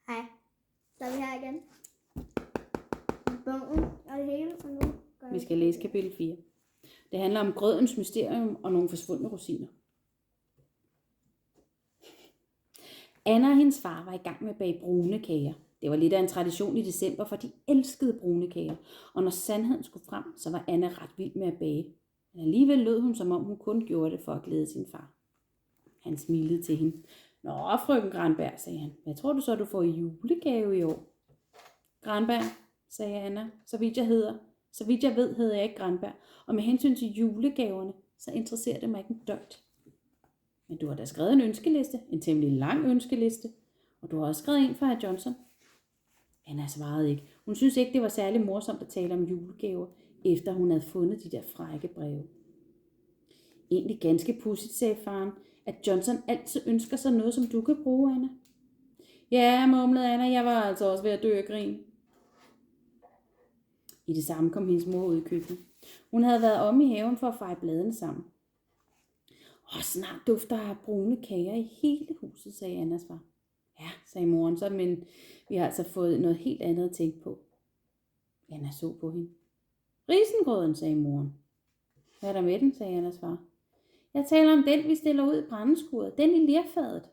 Hej. Så er vi her igen. Bogen og det hele, og nu gør Vi skal læse kapitel 4. Det handler om grødens mysterium og nogle forsvundne rosiner. Anna og hendes far var i gang med at bage brune kager. Det var lidt af en tradition i december, for de elskede brune kager. Og når sandheden skulle frem, så var Anna ret vild med at bage. Men alligevel lød hun, som om hun kun gjorde det for at glæde sin far. Han smilede til hende. Nå, frøken Granberg, sagde han. Hvad tror du så, du får i julegave i år? Granberg, sagde Anna. Så vidt jeg ved, hedder jeg ikke Granberg. Og med hensyn til julegaverne, så interesserer det mig ikke en døjt. Men du har da skrevet en ønskeliste, en temmelig lang ønskeliste. Og du har også skrevet en for hr. Johnson. Anna svarede ikke. Hun synes ikke, det var særlig morsomt at tale om julegaver, efter hun havde fundet de der frække breve. Egentlig ganske pudsigt, sagde faren, at Johnson altid ønsker sig noget, som du kan bruge, Anna. Ja, mumlede Anna, jeg var altså også ved at dø af grin. I det samme kom hendes mor ud i køkkenet. Hun havde været om i haven for at feje bladene sammen. Snart dufter af brune kager i hele huset, sagde Annas far. Ja, sagde moren så, men vi har altså fået noget helt andet at tænke på. Anna så på hende. Risengrøden, sagde moren. Hvad er der med den, sagde Annas far. Jeg taler om den, vi stiller ud i brændeskuret, den i lerfadet.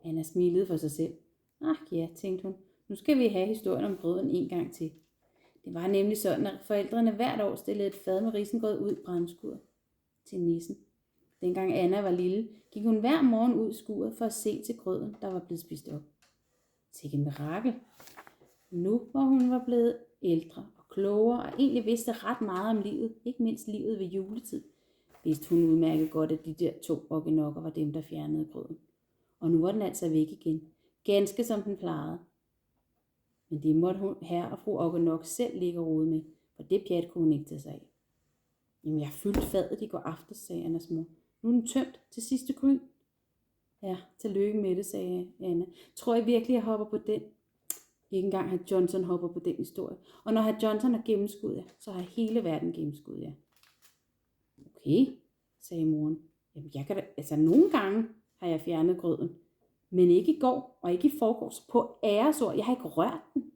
Anna smilede for sig selv. Ja, tænkte hun, nu skal vi have historien om grøden en gang til. Det var nemlig sådan, at forældrene hvert år stillede et fad med risengrød ud i brændeskuret til nissen. Dengang Anna var lille, gik hun hver morgen ud i skuret for at se til grøden, der var blevet spist op. Til en mirakel. Nu, hvor hun var blevet ældre og klogere og egentlig vidste ret meget om livet, ikke mindst livet ved juletid, vidste hun udmærket godt, at de der 2 okkenokker var dem, der fjernede grøden. Og nu var den altså væk igen, ganske som den plejede. Men det måtte hun, herre og fru Okkenok selv ligge og rode med, for det pjat kunne hun ikke tage sig af. Jamen, jeg fyldte fadet i går aftes, sagde Annas mor. Nu er den tømt til sidste gryn. Ja, tillykke med det, sagde Anna. Tror I virkelig, jeg hopper på den? Ikke engang hr. Johnson hopper på den historie. Og når hr. Johnson har gennemskudt jer, så har hele verden gennemskudt jer. Okay, sagde moren. Jamen, jeg kan da, nogle gange har jeg fjernet grøden. Men ikke i går, og ikke i forgårs. På æresord, jeg har ikke rørt den.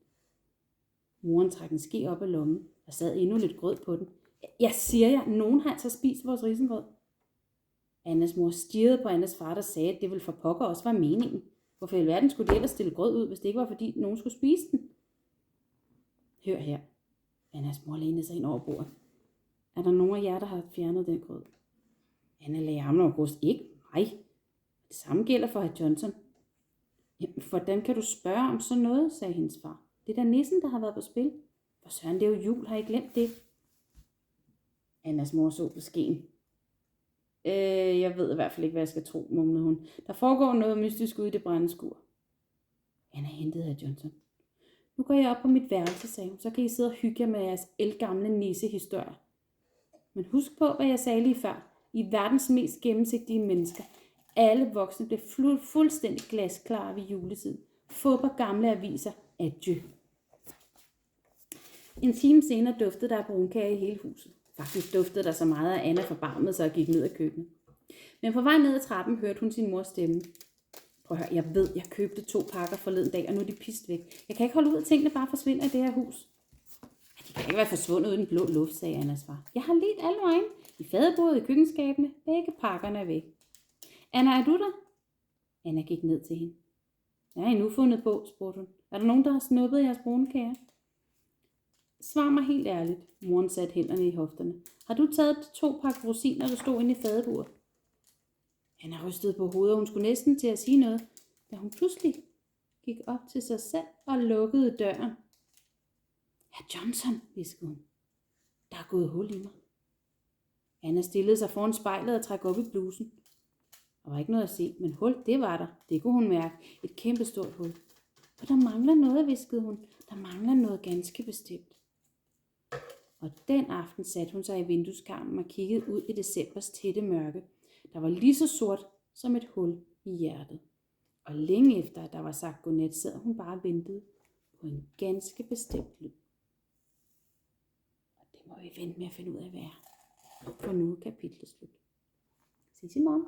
Moren trak en ske op af lommen, og sad endnu lidt grød på den. Jeg siger jer, nogen har altså spist vores risengrød. Annas mor stirrede på Annas far, der sagde, at det ville for pokker også var meningen. Hvorfor i alverden skulle de ellers stille grød ud, hvis det ikke var, fordi nogen skulle spise den? Hør her. Annas mor lænede sig ind over bordet. Er der nogen af jer, der har fjernet den grød? Anna lagde armen over bryst. Ikke mig. Det samme gælder for hr. Johnson. Jamen, hvordan kan du spørge om sådan noget, sagde hendes far. Det er da nissen, der har været på spil. For søren, det er jo jul, har I glemt det? Annas mor så på skeen. Jeg ved i hvert fald ikke, hvad jeg skal tro, mumlede hun. Der foregår noget mystisk ude i det brændeskur. Anna hentede hr. Johnson. Nu går jeg op på mit værelse, sagde hun, så kan I sidde og hygge jer med jeres ældgamle nissehistorie. Men husk på, hvad jeg sagde lige før. I verdens mest gennemsigtige mennesker. Alle voksne blev fuldstændig glasklare ved juletid. Fupper gamle aviser. Adieu. En time senere duftede der af brunkage i hele huset. Faktisk duftede der så meget, at Anna forbarmede sig og gik ned ad køkkenet. Men på vej ned ad trappen hørte hun sin mors stemme. Prøv at høre, jeg ved, jeg købte 2 pakker forleden dag, og nu er de pist væk. Jeg kan ikke holde ud, at tingene bare forsvinder i det her hus. De kan ikke være forsvundet ud i den blå luft, sagde Annas far. Jeg har let alle vejen. I fadebordet, i køkkenskabene. Begge pakkerne er væk. Anna, er du der? Anna gik ned til hende. Jeg har I nu fundet på, spurgte hun. Er der nogen, der har snuppet jeres brune kager? Svar mig helt ærligt, moren satte hænderne i hofterne. Har du taget de 2 pakker rosiner, der stod inde i fadebordet? Anna rystede på hovedet, og hun skulle næsten til at sige noget, da hun pludselig gik op til sig selv og lukkede døren. Hr. Johnson, hviskede hun. Der er gået hul i mig. Anna stillede sig foran spejlet og trak op i blusen. Der var ikke noget at se, men hul, det var der. Det kunne hun mærke. Et kæmpestort hul. Og der mangler noget, hviskede hun. Der mangler noget ganske bestemt. Og den aften satte hun sig i vindueskarmen og kiggede ud i decembers tætte mørke, der var lige så sort som et hul i hjertet. Og længe efter, at der var sagt godnat, sad hun bare og ventede på en ganske bestemt lyd. Og det må vi vente med at finde ud af, hvad er. For nu er kapitlet slut. Ses i morgen.